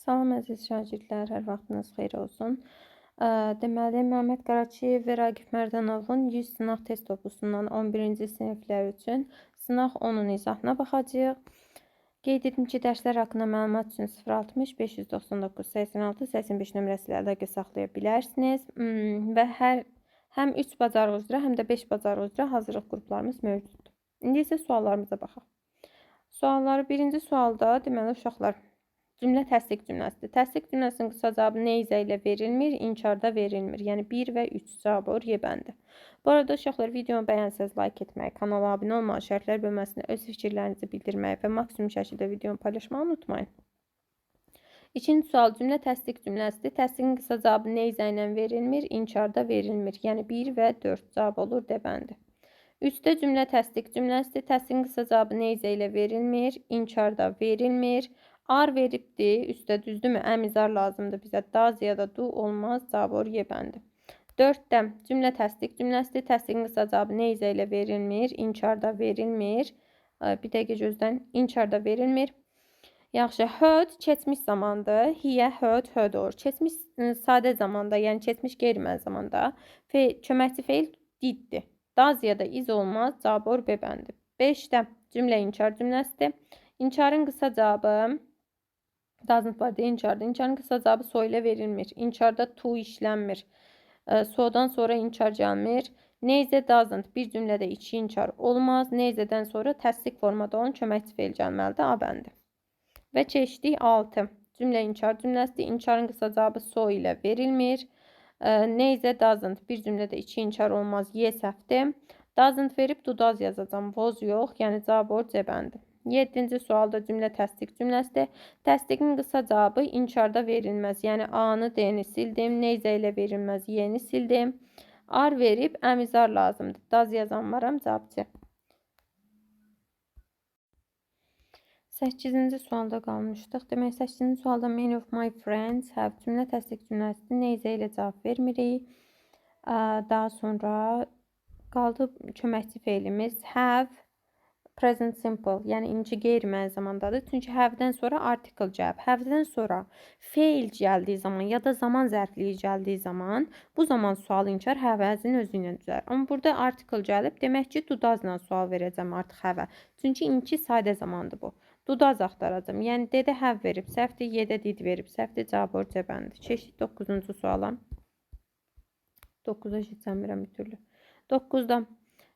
Salam əziz şagirdlər, hər vaxtınız xeyir olsun. Deməli, Məmməd Qaraçiyev və Raqif Mərdanovun 100 sınaq test topusundan 11-ci siniflər üçün sınaq 10-un izahına baxacağıq. Qeyd etdim ki, dərslər haqqında məlumat üçün 060 599 86 85 nömrəsi ilə əlaqə saxlaya bilərsiniz. Və həm 3 bacarıq üzrə, həm də 5 bacarıq üzrə hazırlıq qruplarımız mövcuddur. İndi isə suallarımıza baxaq. Sualları birinci sualda, deməli, uşaqlar, cümlə təsdiq cümləsidir. Təsdiq cümləsinin qısa cavabı neyzə ilə verilmir, inkarda verilmir. Yəni 1 və 3 cavabı oraya bəndi. Bu arada uşaqlar, videonu bəyənsəz like etməyi, kanala abunə olmağı, şərhlər bölməsində öz fikirlərinizi bildirməyi və maksimum şəkildə videonu paylaşmağı unutmayın. İkinci sual cümlə təsdiq cümləsidir. Təsdiqin qısa cavabı neyzə ilə verilmir, inkarda verilmir. Yəni 1 və 4 cavab olur debəndi. 3-də cümlə təsdiq cümləsidir. Təsdiqin qısa cavabı neyzə ilə verilmir, inkarda verilmir. Ar veribdir, üstə düzdürmü? Əmizar lazımdır bizə. Daz ya da du olmaz. Cavab oraya bəndi. 4-də cümlə təsdiq cümləsidir. Təsdiqin qısa cavabı neyzə ilə verilmir, inkarda verilmir. Bir dəqiqə gözdən. İnkarda verilmir. Yaxşı, heard keçmiş zamandır. Here, heard, heard olur. Keçmiş sadə zamanda, yəni keçmiş qeyri-məl zamanda. Köməkçi feil diddir. Daz ya da iz olmaz. Cavab or B bəndi. 5-də cümlə inkar cümləsidir. İnkarın qısa cavabı doesn't var deyə inkarda. İnkarın qısa cavabı so ilə verilmir. İnkarda to işlənmir. So'dan sonra inkar gəlmir. Neyzə doesn't bir cümlədə 2 inkar olmaz. Neyzədən sonra təsdiq formada olan köməkçi feil gəlməlidir. A bəndi. Və keçdik 6. Cümlə inkar cümləsidir. İnkarın qısa cavabı so ilə verilmir. Neyzə doesn't bir cümlədə 2 inkar olmaz. Y səhvdir. Doesn't verib do does yazacağım. Was yox. Yəni cavab or C bəndi. 7-ci sualda cümlə təsdiq cümləsidir. Təsdiqin qısa cavabı inkarda verilməz. Yəni A-nı, D-ni sildim. Neyzə ilə verilməz. Y-ni sildim. Ar verib əmizar lazımdır. Daz yazanmaram. Cavab C. 8-ci sualda qalmışdıq. Demək, 8-ci sualda many of my friends have cümlə təsdiq cümləsidir. Neyzə ilə cavab vermirik. Daha sonra qaldı köməkçi feilimiz have. Present simple, yəni inci qeyri-məl zamandadır. Çünki have-dən sonra article gəlib. Have-dən sonra feil gəldiyi zaman ya da zaman zərfliyi gəldiyi zaman bu zaman sual inkar have-əzin özü ilə düzəlir. Amma burada article gəlib, demək ki, do does-la sual verəcəm artıq have-ə. Çünki inki sadə zamandır bu. Do does axtaracam. Yəni D-də have verib, səhvdir, Y-də did verib, səhvdir, cavab or C bəndi. Keçdik 9-cu suala. 9-a keçəmirəm bir türlü. 9-da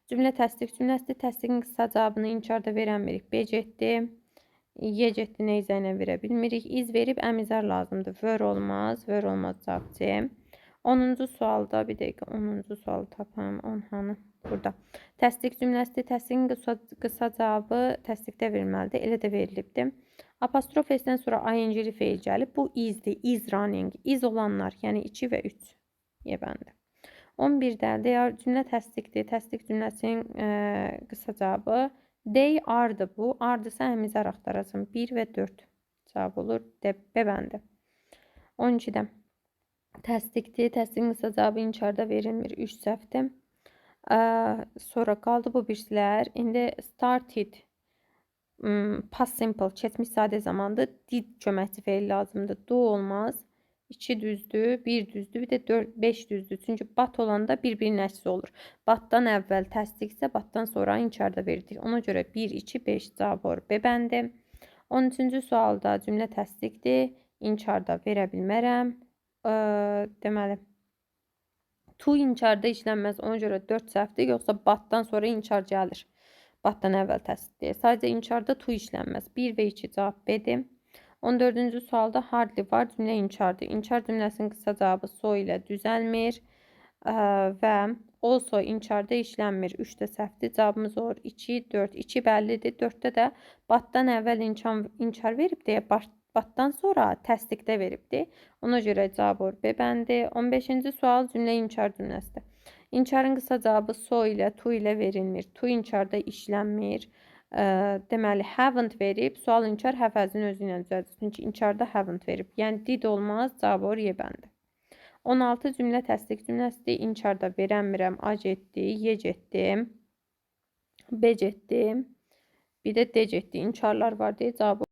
cümlə təsdiq cümləsidir. Təsdiqin qısa cavabını inkarda verəmirik. B getdi. Y getdi. Neyzə ilə verə bilmirik. İz verib əmizar lazımdır. Were olmaz. Were olmaz. Cavab C. 10-cu sualda bir dəqiqə 10-cu sualı tapam. 10 hanı? Burada. Təsdiq cümləsidir. Təsdiqin qısa cavabı təsdiqdə verilməlidir. Elə də verilibdir. Apostrof S-dən sonra ing-li feil gəlib. Bu izdir. Is running. İz olanlar. Yəni 2 və 3. Y bəndi. 11-də cümlə təsdiqdir. Təsdiq cümləsinin qısa cavabı they are-dır bu. Are-dırsa əmizar axtaracam. 1 və 4 cavab olur. B bəndi. 12-də təsdiqdir. Təsdiqin qısa cavabı inkarda verilmir. 3 səhvdir. Sonra qaldı bu birsilər. İndi started past simple keçmiş sadə zamandır. Did köməkçi feil lazımdır. Do olmaz. 2 düzdür, 1 düzdür, bir də 5 düzdür. Çünki bat olanda bir-birinin əksi olur. Batdan əvvəl təsdiq isə batdan sonra inkarda verdik. Ona görə 1, 2, 5 cavab olur. B bəndi. 13-cü sualda cümlə təsdiqdir. İnkarda verə bilmərəm. Deməli, to inkarda işlənməz. Ona görə 4 səhvdir. Yoxsa batdan sonra inkar gəlir. Batdan əvvəl təsdiqdir. Sadəcə inkarda to işlənməz. 1 və 2 cavab B-dir. 14-cü sualda hardly var, cümlə inkardır. İnkar cümləsinin qısa cavabı so ilə düzəlmir və also inkarda işlənmir. 3 də səhvdir. Cavabımız olur 2, 4. 2 bəllidir. 4-də də batdan əvvəl inkar verib deyə batdan sonra təsdiqdə veribdir. Ona görə cavab olur B bəndi. 15-ci sual cümlə inkar cümləsidir. İnkarın qısa cavabı so ilə, to ilə verilmir. To inkarda işlənmir. Deməli, haven't verib, sual inkar həvəzin özü ilə düzəldir. Çünki inkarda haven't verib. Yəni, did olmaz, cavab or Y bəndi. 16 cümlə təsdiq cümləsidir. İnkarda verəmirəm. A getdi, Y getdi, B getdi, bir də D getdi. İnkarlar var deyə cavab